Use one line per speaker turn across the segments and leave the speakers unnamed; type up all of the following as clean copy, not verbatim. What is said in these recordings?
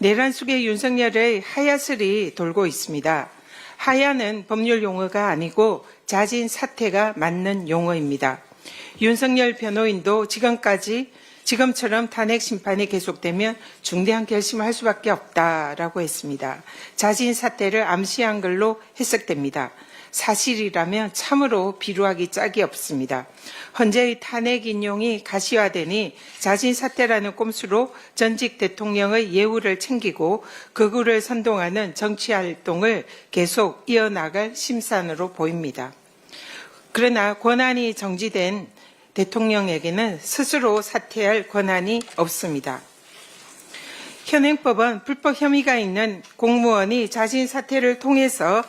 내란 속에 윤석열의 하야설이 돌고 있습니다. 하야는 법률 용어가 아니고 자진 사퇴가 맞는 용어입니다. 윤석열 변호인도 지금처럼 탄핵 심판이 계속되면 중대한 결심을 할 수밖에 없다라고 했습니다. 자진 사퇴를 암시한 걸로 해석됩니다. 사실이라면 참으로 비루하기 짝이 없습니다. 헌재의 탄핵 인용이 가시화되니 자진 사퇴라는 꼼수로 전직 대통령의 예우를 챙기고 극우를 선동하는 정치 활동을 계속 이어나갈 심산으로 보입니다. 그러나 권한이 정지된 대통령에게는 스스로 사퇴할 권한이 없습니다. 현행법은 불법 혐의가 있는 공무원이 자진 사퇴를 통해서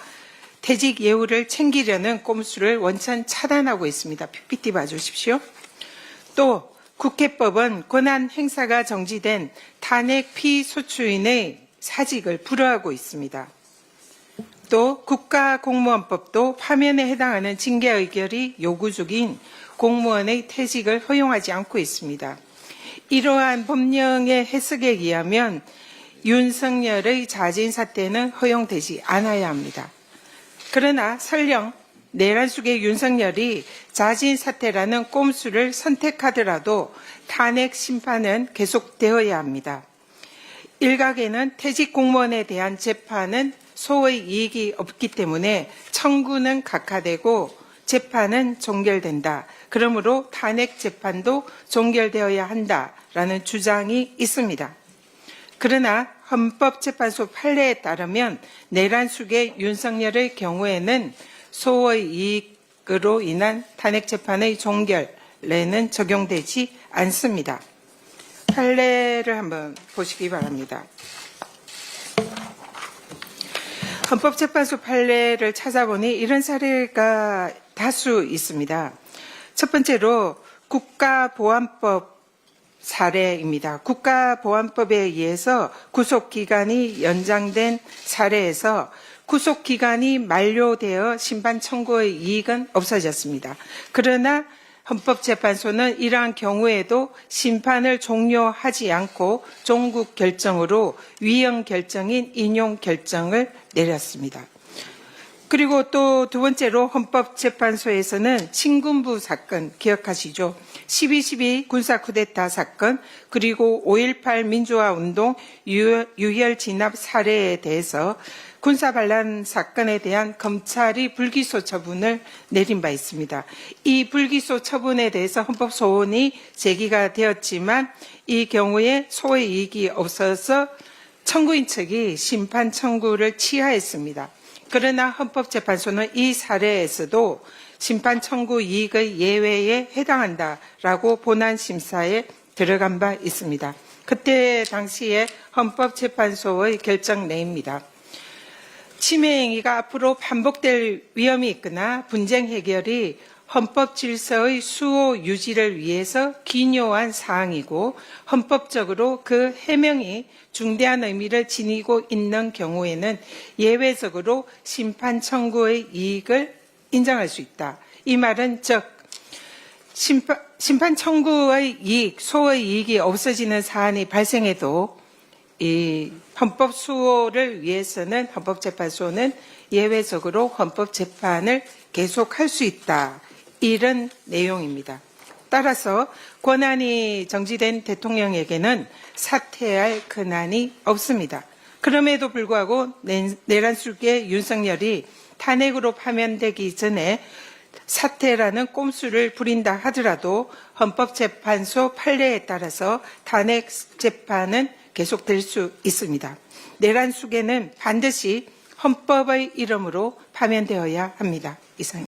퇴직 예우를 챙기려는 꼼수를 원천 차단하고 있습니다. PPT 봐주십시오. 또 국회법은 권한 행사가 정지된 탄핵 피소추인의 사직을 불허하고 있습니다. 또 국가공무원법도 파면에 해당하는 징계 의결이 요구 중인 공무원의 퇴직을 허용하지 않고 있습니다. 이러한 법령의 해석에 의하면 윤석열의 자진 사퇴는 허용되지 않아야 합니다. 그러나 설령 내란 속의 윤석열이 자진 사퇴라는 꼼수를 선택하더라도 탄핵 심판은 계속되어야 합니다. 일각에는 퇴직 공무원에 대한 재판은 소의 이익이 없기 때문에 청구는 각하되고 재판은 종결된다. 그러므로 탄핵 재판도 종결되어야 한다라는 주장이 있습니다. 그러나 헌법재판소 판례에 따르면 내란 속의 윤석열의 경우에는 소의 이익으로 인한 탄핵 재판의 종결례는 적용되지 않습니다. 판례를 한번 보시기 바랍니다. 헌법재판소 판례를 찾아보니 이런 사례가 다수 있습니다. 첫 번째로 국가보안법 사례입니다. 국가보안법에 의해서 구속기간이 연장된 사례에서 구속기간이 만료되어 심판 청구의 이익은 없어졌습니다. 그러나 헌법재판소는 이러한 경우에도 심판을 종료하지 않고 종국 결정으로 위헌 결정인 인용 결정을 내렸습니다. 그리고 또 두 번째로 헌법재판소에서는 친군부 사건 기억하시죠? 12.12 군사 쿠데타 사건 그리고 5.18 민주화운동 유혈 진압 사례에 대해서 군사 반란 사건에 대한 검찰이 불기소 처분을 내린 바 있습니다. 이 불기소 처분에 대해서 헌법 소원이 제기가 되었지만 이 경우에 소의 이익이 없어서 청구인 측이 심판 청구를 취하했습니다. 그러나 헌법재판소는 이 사례에서도 심판 청구 이익의 예외에 해당한다라고 본안 심사에 들어간 바 있습니다. 그때 당시에 헌법재판소의 결정 내입니다. 침해 행위가 앞으로 반복될 위험이 있거나 분쟁 해결이 헌법 질서의 수호 유지를 위해서 기묘한 사항이고 헌법적으로 그 해명이 중대한 의미를 지니고 있는 경우에는 예외적으로 심판 청구의 이익을 인정할 수 있다. 이 말은 즉 심판 청구의 이익, 소의 이익이 없어지는 사안이 발생해도 이 헌법 수호를 위해서는 헌법재판소는 예외적으로 헌법재판을 계속할 수 있다. 이런 내용입니다. 따라서 권한이 정지된 대통령에게는 사퇴할 권한이 없습니다. 그럼에도 불구하고 내란 속의 윤석열이 탄핵으로 파면되기 전에 사퇴라는 꼼수를 부린다 하더라도 헌법재판소 판례에 따라서 탄핵 재판은 계속될 수 있습니다. 내란 속에는 반드시 헌법의 이름으로 파면되어야 합니다. 이상.